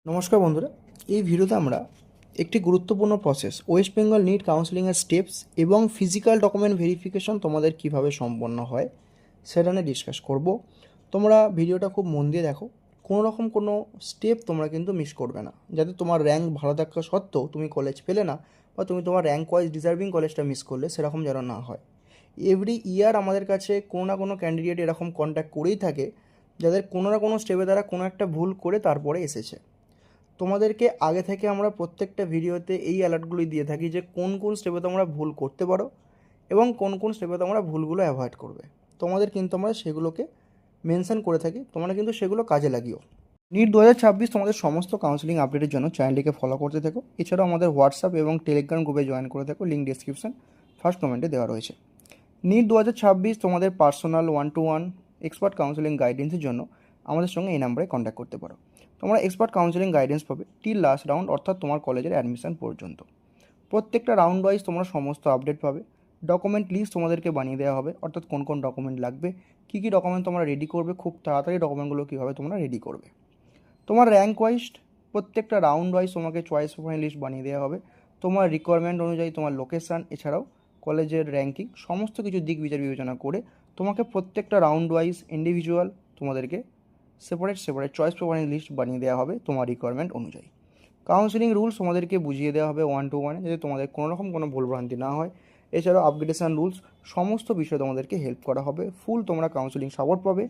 নমস্কার বন্ধুরা, এই ভিডিওতে আমরা একটি গুরুত্বপূর্ণ প্রসেস ওয়েস্ট বেঙ্গল নিট কাউন্সেলিংয়ের স্টেপস এবং ফিজিক্যাল ডকুমেন্ট ভেরিফিকেশন তোমাদের কিভাবে সম্পন্ন হয় সেটা নিয়ে ডিসকাস করব। তোমরা ভিডিওটা খুব মন দিয়ে দেখো, কোনো রকম কোনো স্টেপ তোমরা কিন্তু মিস করবে না, যাতে তোমার র্যাঙ্ক ভালো থাকা সত্ত্বেও তুমি কলেজ পেলে না বা তুমি তোমার র্যাঙ্ক ওয়াইজ ডিজার্ভিং কলেজটা মিস করলে সেরকম যেন না হয়। এভরি ইয়ার আমাদের কাছে কোনো না কোনো ক্যান্ডিডেট এরকম কন্ট্যাক্ট করেই থাকে যাদের কোনো না কোনো স্টেপে তারা কোনো একটা ভুল করে তারপরে এসেছে। তোমাদেরকে আগে থেকে আমরা প্রত্যেকটা ভিডিওতে এই অ্যালার্টগুলি দিয়ে থাকি যে কোন কোন স্টেপে তোমরা ভুল করতে পারো এবং কোন কোন স্টেপে তোমরা ভুলগুলো অ্যাভয়েড করবে। তোমাদের কিন্তু আমরা সেগুলোকে মেনশন করে থাকি, তোমরা কিন্তু সেগুলো কাজে লাগিও। নিট 2026 তোমাদের সমস্ত কাউন্সিলিং আপডেটের জন্য চ্যানেলটিকে ফলো করতে থাকো। এছাড়াও আমাদের হোয়াটসঅ্যাপ এবং টেলিগ্রাম গ্রুপে জয়েন করে থাকো, লিঙ্ক ডিসক্রিপশন ফার্স্ট কমেন্টে দেওয়া রয়েছে। নিট 2026 তোমাদের পার্সোনাল 1-to-1 এক্সপার্ট কাউন্সিলিং গাইডেন্সের জন্য আমাদের সঙ্গে এই নাম্বারে কন্ট্যাক্ট করতে পারো। তোমরা এক্সপার্ট কাউন্সিলিং গাইডেন্স পাবে টিল লাস্ট রাউন্ড, অর্থাৎ তোমার কলেজের অ্যাডমিশন পর্যন্ত। প্রত্যেকটা রাউন্ড ওয়াইজ তোমরা সমস্ত আপডেট পাবে। ডকুমেন্ট লিস্ট তোমাদেরকে বানিয়ে দেওয়া হবে, অর্থাৎ কোন কোন ডকুমেন্ট লাগবে, কী কী ডকুমেন্ট তোমরা রেডি করবে, খুব তাড়াতাড়ি ডকুমেন্টগুলো কীভাবে তোমরা রেডি করবে। তোমার র্যাঙ্ক ওয়াইজ প্রত্যেকটা রাউন্ড ওয়াইজ তোমাকে চয়েস প্রোফাইল লিস্ট বানিয়ে দেওয়া হবে। তোমার রিকোয়ারমেন্ট অনুযায়ী তোমার লোকেশান, এছাড়াও কলেজের র্যাঙ্কিং, সমস্ত কিছু দিক বিচার বিবেচনা করে তোমাকে প্রত্যেকটা রাউন্ড ওয়াইজ ইন্ডিভিজুয়াল তোমাদেরকে সেপারেট চয়েস প্রোফাইল লিস্ট বানিয়ে দেওয়া হবে তোমার রিকোয়ারমেন্ট অনুযায়ী। কাউন্সিলিং রুলস তোমাদেরকে বুঝিয়ে দেওয়া হবে 1-to-1, যাতে তোমাদের কোনো রকম কোনো ভুলভ্রান্তি না হয়। এছাড়াও আপগ্রেডেশন রুলস, সমস্ত বিষয়ে তোমাদেরকে হেল্প করা হবে। ফুল তোমরা কাউন্সিলিং সাপোর্ট পাবে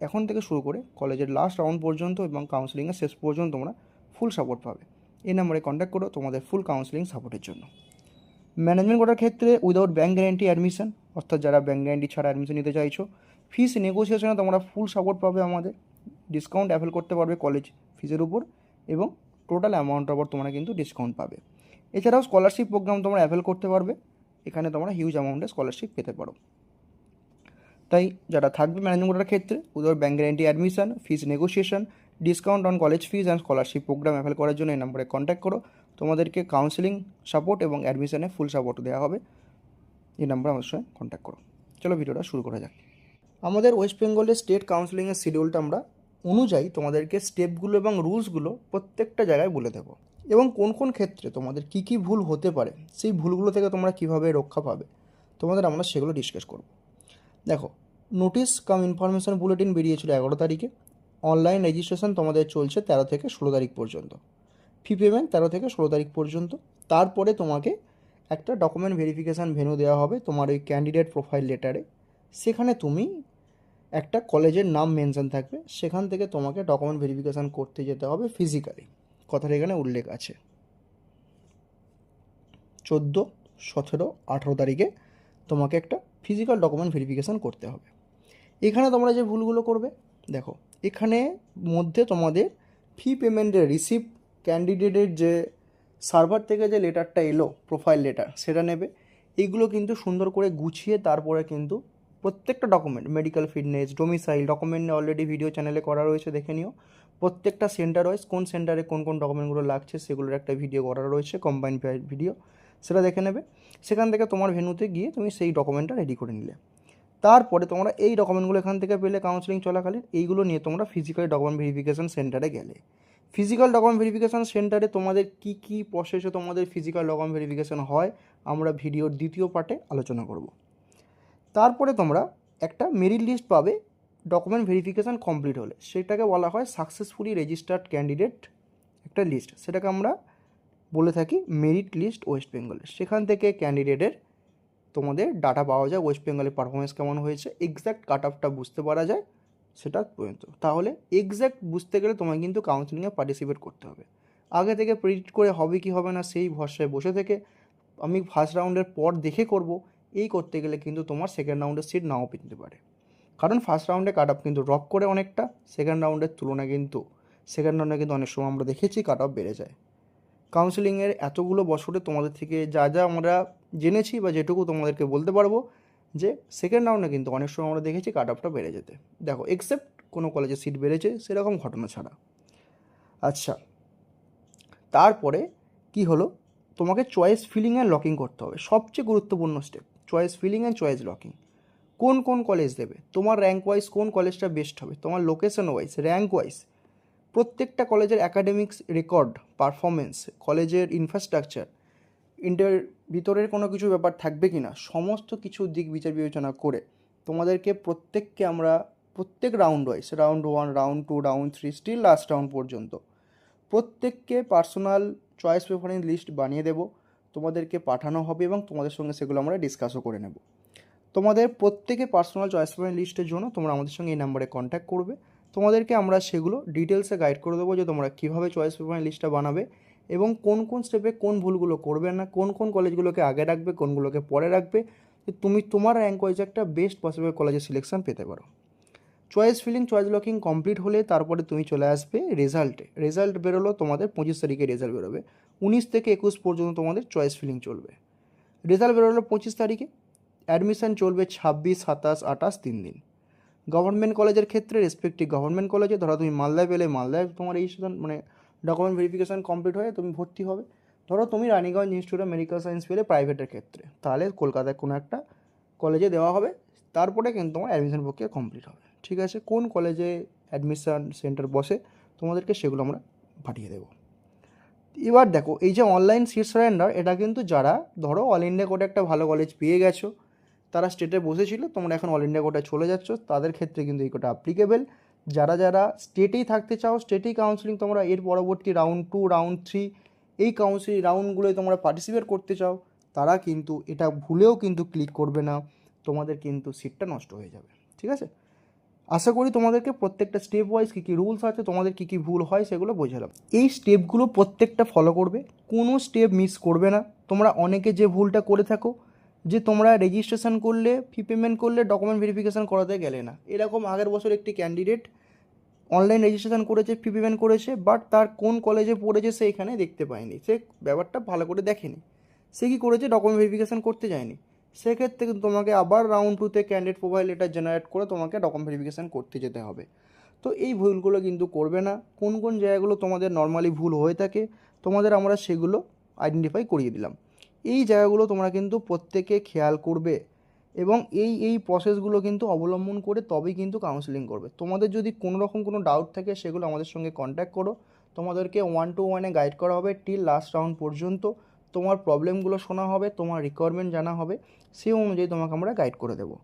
এখন থেকে শুরু করে কলেজের লাস্ট রাউন্ড পর্যন্ত, এবং কাউন্সিলিংয়ের শেষ পর্যন্ত তোমরা ফুল সাপোর্ট পাবে। এই নাম্বারে কন্ট্যাক্ট করো তোমাদের ফুল কাউন্সিলিং সাপোর্টের জন্য। ম্যানেজমেন্ট কোটার ক্ষেত্রে উইদাউট ব্যাঙ্ক গ্যারান্টি অ্যাডমিশন, অর্থাৎ যারা ব্যাঙ্ক গ্যারান্টি ছাড়া অ্যাডমিশন নিতে চাইছো, ফিস নেগোসিয়েশনে তোমরা ফুল সাপোর্ট পাবে আমাদের। ডিসকাউন্ট অ্যাভেল করতে পারবে কলেজ ফিজের উপর, এবং টোটাল অ্যামাউন্টের উপর তোমরা কিন্তু ডিসকাউন্ট পাবে। এছাড়াও স্কলারশিপ প্রোগ্রাম তোমরা অ্যাভেল করতে পারবে, এখানে তোমরা হিউজ অ্যামাউন্টে স্কলারশিপ পেতে পারো। তাই যারা থাকবে ম্যানেজমেন্ট কোটার ক্ষেত্রে without bank guarantee admission, fees negotiation, discount on college fees and scholarship program avail করার জন্য এই নম্বরে কন্ট্যাক্ট করো। তোমাদেরকে কাউন্সিলিং সাপোর্ট এবং অ্যাডমিশনে ফুল সাপোর্ট দেওয়া হবে। এই নাম্বারে আমার সঙ্গে কন্ট্যাক্ট করো। চলো ভিডিওটা শুরু করা যাক। আমাদের ওয়েস্ট বেঙ্গলের স্টেট কাউন্সিলিংয়ের শিডিউলটা আমরা অনুযায়ী তোমাদেরকে স্টেপগুলো এবং রুলসগুলো প্রত্যেকটা জায়গায় বলে দেবো, এবং কোন কোন ক্ষেত্রে তোমাদের কী কী ভুল হতে পারে, সেই ভুলগুলো থেকে তোমরা কীভাবে রক্ষা পাবে তোমাদের আমরা সেগুলো ডিসকাস করব। দেখো, নোটিশ কাম ইনফরমেশন বুলেটিন বেরিয়েছিল 11 তারিখে। অনলাইন রেজিস্ট্রেশন তোমাদের চলছে 13 থেকে 16 তারিখ পর্যন্ত। ফি পেমেন্ট 13 থেকে 16 তারিখ পর্যন্ত। তারপরে তোমাকে একটা ডকুমেন্ট ভেরিফিকেশান ভেন্যু দেওয়া হবে তোমার ওই ক্যান্ডিডেট প্রোফাইল লেটারে। সেখানে তুমি একটা কলেজের নাম মেনশন থাকবে, সেখান থেকে তোমাকে ডকুমেন্ট ভেরিফিকেশান করতে যেতে হবে ফিজিক্যালি। কথাটা এখানে উল্লেখ আছে। 14, 17, 18 তারিখে তোমাকে একটা ফিজিক্যাল ডকুমেন্ট ভেরিফিকেশান করতে হবে। এখানে তোমরা যে ভুলগুলো করবে, দেখো, এখানে মধ্যে তোমাদের ফি পেমেন্টের রিসিপ্ট, ক্যান্ডিডেটের যে সার্ভার থেকে যে লেটারটা এলো প্রোফাইল লেটার, সেটা নেবে। এইগুলো কিন্তু সুন্দর করে গুছিয়ে তারপরে কিন্তু প্রত্যেকটা document, medical fitness, domicile document already video চ্যানেলে করা রয়েছে, দেখে নিও। প্রত্যেকটা সেন্টার ওয়াইজ কোন সেন্টারে কোন কোন ডকুমেন্টগুলো লাগছে সেগুলোর একটা ভিডিও করা রয়েছে, কম্বাইন্ড ভিডিও, সেটা দেখে নেবে। সেখান থেকে তোমার ভেন্যুতে গিয়ে তুমি সেই ডকুমেন্টটা রেডি করে নিলে। তারপরে তোমরা এই ডকুমেন্টগুলো এখান থেকে পেলে কাউন্সিলিং চলাকালীন, এইগুলো নিয়ে তোমরা ফিজিক্যাল ডকুমেন্ট ভেরিফিকেশান সেন্টারে গেলে। ফিজিক্যাল ডকুমেন্ট ভেরিফিকেশান সেন্টারে তোমাদের কী কী প্রসেসে তোমাদের ফিজিক্যাল ডকুমেন্ট ভেরিফিকেশান হয় আমরা ভিডিওর দ্বিতীয় পার্টে আলোচনা করব। তারপরে তোমরা একটা মেরিট লিস্ট পাবে ডকুমেন্ট ভেরিফিকেশান কমপ্লিট হলে, সেটাকে বলা হয় সাকসেসফুলি রেজিস্টার্ড ক্যান্ডিডেট একটা লিস্ট, সেটাকে আমরা বলে থাকি মেরিট লিস্ট ওয়েস্ট বেঙ্গলের। সেখান থেকে ক্যান্ডিডেটের তোমাদের ডাটা পাওয়া যায়, ওয়েস্ট বেঙ্গলের পারফরমেন্স কেমন হয়েছে, এক্স্যাক্ট কাট অফটা বুঝতে পারা যায় সেটা পর্যন্ত। তাহলে এক্স্যাক্ট বুঝতে গেলে তোমায় কিন্তু কাউন্সিলিংয়ে পার্টিসিপেট করতে হবে। আগে থেকে প্রেডিক্ট করে হবে কি হবে না সেই ভরসায় বসে থেকে আমি ফার্স্ট রাউন্ডের পর দেখে করব, এই করতে গেলে কিন্তু তোমার সেকেন্ড রাউন্ডের সিট নাও পেতে পারে। কারণ ফার্স্ট রাউন্ডে কাট অফ কিন্তু ড্রপ করে অনেকটা, সেকেন্ড রাউন্ডের তুলনায় কিন্তু অনেক সময় আমরা দেখেছি কাট অফ বেড়ে যায়। কাউন্সিলিংয়ের এতগুলো বছরে তোমাদের থেকে যা যা আমরা জেনেছি বা যেটুকু তোমাদেরকে বলতে পারবো, যে সেকেন্ড রাউন্ডে কিন্তু অনেক সময় আমরা দেখেছি কাট অফটা বেড়ে যেতে। দেখো, এক্সেপ্ট কোনো কলেজে সিট বেড়েছে সেরকম ঘটনা ছাড়া। আচ্ছা, তারপরে কি হলো, তোমাকে চয়েস ফিলিং অ্যান্ড লকিং করতে হবে, সবচেয়ে গুরুত্বপূর্ণ step choice filling and choice locking. কোন কলেজ দেবে, তোমার র্যাঙ্ক ওয়াইজ কোন কলেজটা বেস্ট হবে, তোমার লোকেশন ওয়াইজ, র্যাঙ্ক ওয়াইজ প্রত্যেকটা কলেজের অ্যাকাডেমিক্স রেকর্ড, পারফরমেন্স, কলেজের ইনফ্রাস্ট্রাকচার, ভিতরের কোনো কিছু ব্যাপার থাকবে কি না, সমস্ত কিছু দিক বিচার বিবেচনা করে তোমাদেরকে প্রত্যেককে আমরা প্রত্যেক round wise, round 1, round 2, round 3, still last round পর্যন্ত প্রত্যেককে পার্সোনাল চয়েস প্রেফারেন্স লিস্ট বানিয়ে দেবো, তোমাদেরকে পাঠানো হবে এবং তোমাদের সঙ্গে সেগুলো আমরা ডিসকাসও করে নেব। তোমাদের প্রত্যেকে পার্সোনাল চয়েস প্রেফারেন্স লিস্টের জন্য তোমরা আমাদের সঙ্গে এই নাম্বারে কন্ট্যাক্ট করবে। তোমাদেরকে আমরা সেগুলো ডিটেলসে গাইড করে দেবো যে তোমরা কীভাবে চয়েস প্রেফারেন্স লিস্টটা বানাবে এবং কোন কোন স্টেপে কোন ভুলগুলো করবে না, কোন কোন কলেজগুলোকে আগে রাখবে, কোনগুলোকে পরে রাখবে, যে তুমি তোমার র্যাঙ্ক ওয়াইজ একটা বেস্ট পসিবল কলেজের সিলেকশন পেতে পারো। Choice filling, choice locking complete হলে তারপরে তুমি চলে আসবে রেজাল্টে। রেজাল্ট বেরোলো তোমাদের 25 তারিখে রেজাল্ট বেরোবে, 19 থেকে 21 পর্যন্ত তোমাদের চয়েস ফিলিং চলবে। রেজাল্ট বেরোলো 25 তারিখে, অ্যাডমিশান চলবে 26, 27, 28, 3 দিন। গভর্নমেন্ট কলেজের ক্ষেত্রে রেসপেক্টিভ গভর্নমেন্ট কলেজে, ধরো তুমি মালদায় পেলে মালদায় তোমার রেজিস্ট্রেশন মানে ডকুমেন্ট ভেরিফিকেশান কমপ্লিট হয়ে তুমি ভর্তি হবে। ধরো তুমি Raniganj institute of medical science পেলে প্রাইভেটের ক্ষেত্রে, তাহলে কলকাতায় কোনো একটা কলেজে দেওয়া হবে, তারপরে কিন্তু তোমার অ্যাডমিশন প্রক্রিয়া কমপ্লিট হবে। ঠিক আছে, কোন কলেজে অ্যাডমিশান সেন্টার বসে তোমাদেরকে সেগুলো আমরা পাঠিয়ে দেবো। এবার দেখো, এই যে অনলাইন সিট সারেন্ডার, এটা কিন্তু যারা ধরো অল ইন্ডিয়া কোর্টে একটা ভালো কলেজ পেয়ে গেছো, তারা স্টেটে বসেছিল, তোমরা এখন অল ইন্ডিয়া কোর্টে চলে যাচ্ছ, তাদের ক্ষেত্রে কিন্তু এই কোটা অ্যাপ্লিকেবল। যারা যারা স্টেটেই থাকতে চাও, স্টেটেই কাউন্সিলিং তোমরা এর পরবর্তী রাউন্ড 2, রাউন্ড 3 এই কাউন্সিলিং রাউন্ডগুলোয় তোমরা পার্টিসিপেট করতে চাও, তারা কিন্তু এটা ভুলেও কিন্তু ক্লিক করবে না, তোমাদের কিন্তু সিটটা নষ্ট হয়ে যাবে। ঠিক আছে, আশা করি তোমাদেরকে প্রত্যেকটা স্টেপ ওয়াইজ কী কী রুলস আছে, তোমাদের কী কী ভুল হয় সেগুলো বোঝালাম। এই স্টেপগুলো প্রত্যেকটা ফলো করবে, কোনো স্টেপ মিস করবে না। তোমরা অনেকে যে ভুলটা করে থাকো, যে তোমরা রেজিস্ট্রেশন করলে, ফি পেমেন্ট করলে ডকুমেন্ট ভেরিফিকেশান করাতে গেলে না। এরকম আগের বছর একটি ক্যান্ডিডেট অনলাইন রেজিস্ট্রেশন করেছে, ফি পেমেন্ট করেছে, বাট তার কোন কলেজে পড়েছে সে এখানে দেখতে পায়নি, সে ব্যাপারটা ভালো করে দেখেনি। সে কী করেছে, ডকুমেন্ট ভেরিফিকেশান করতে যায়নি। সেক্ষেত্রে কিন্তু তোমাকে আবার রাউন্ড 2তে ক্যান্ডিডেট প্রোফাইল লেটার জেনারেট করে তোমাকে ডকুমেন্ট ভেরিফিকেশান করতে যেতে হবে। তো এই ভুলগুলো কিন্তু করবে না। কোন কোন জায়গাগুলো তোমাদের নর্মালি ভুল হয়ে থাকে, তোমাদের আমরা সেগুলো আইডেন্টিফাই করিয়ে দিলাম। এই জায়গাগুলো তোমরা কিন্তু প্রত্যেকে খেয়াল করবে এবং এই প্রসেসগুলো কিন্তু অবলম্বন করে তবেই কিন্তু কাউন্সেলিং করবে। তোমাদের যদি কোনো রকম কোনো ডাউট থাকে, সেগুলো আমাদের সঙ্গে কন্ট্যাক্ট করো, তোমাদেরকে 1-to-1 গাইড করা হবে টিল লাস্ট রাউন্ড পর্যন্ত। তোমার প্রবলেমগুলো শোনা হবে, তোমার রিকোয়ারমেন্ট জানা হবে, সেই অনুযায়ী তোমাকে আমরা গাইড করে দেবো।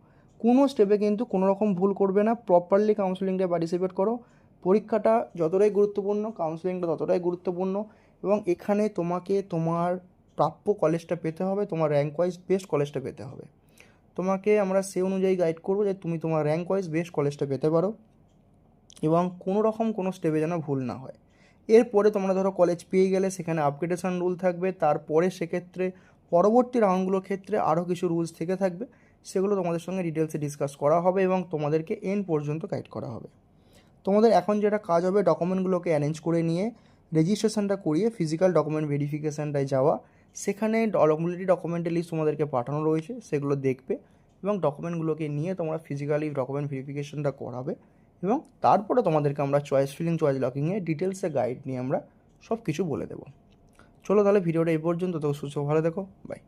কোনো স্টেপে কিন্তু কোনো রকম ভুল করবে না, প্রপারলি কাউন্সেলিংটা পার্টিসিপেট করো। পরীক্ষাটা যতটাই গুরুত্বপূর্ণ, কাউন্সেলিংটা ততটাই গুরুত্বপূর্ণ এবং এখানে তোমাকে তোমার প্রাপ্য কলেজটা পেতে হবে, তোমার র্যাঙ্ক ওয়াইজ বেস্ট কলেজটা পেতে হবে। তোমাকে আমরা সেই অনুযায়ী গাইড করবো যে তুমি তোমার র্যাঙ্ক ওয়াইজ বেস্ট কলেজটা পেতে পারো এবং কোনো রকম কোনো স্টেপে যেন ভুল না হয়। এরপরে তোমরা ধরো কলেজ পেয়ে গেলে, সেখানে আপগ্রেডেশন রুল থাকবে, তারপরে সেক্ষেত্রে পরবর্তী রাউন্ডগুলোর ক্ষেত্রে আরও কিছু রুলস থেকে থাকবে, সেগুলো তোমাদের সঙ্গে ডিটেলসে ডিসকাস করা হবে এবং তোমাদেরকে এন্ড পর্যন্ত গাইড করা হবে। তোমাদের এখন যেটা কাজ হবে, ডকুমেন্টগুলোকে অ্যারেঞ্জ করে নিয়ে রেজিস্ট্রেশনটা করিয়ে ফিজিক্যাল ডকুমেন্ট ভেরিফিকেশানটায় যাওয়া, সেখানে অলরেডি ডকুমেন্টের লিস্ট তোমাদেরকে পাঠানো রয়েছে, সেগুলো দেখবে এবং ডকুমেন্টগুলোকে নিয়ে তোমরা ফিজিক্যালি ডকুমেন্ট ভেরিফিকেশানটা করাবে এবং তারপরে তোমাদেরকে আমরা চয়েস ফিলিং, চয়েস লকিংয়ে ডিটেলসে গাইড নিয়ে আমরা সব কিছু বলে দেবো। চলো তাহলে ভিডিওটা এই পর্যন্ত, তো সুস্থ ভালো দেখো, বাই।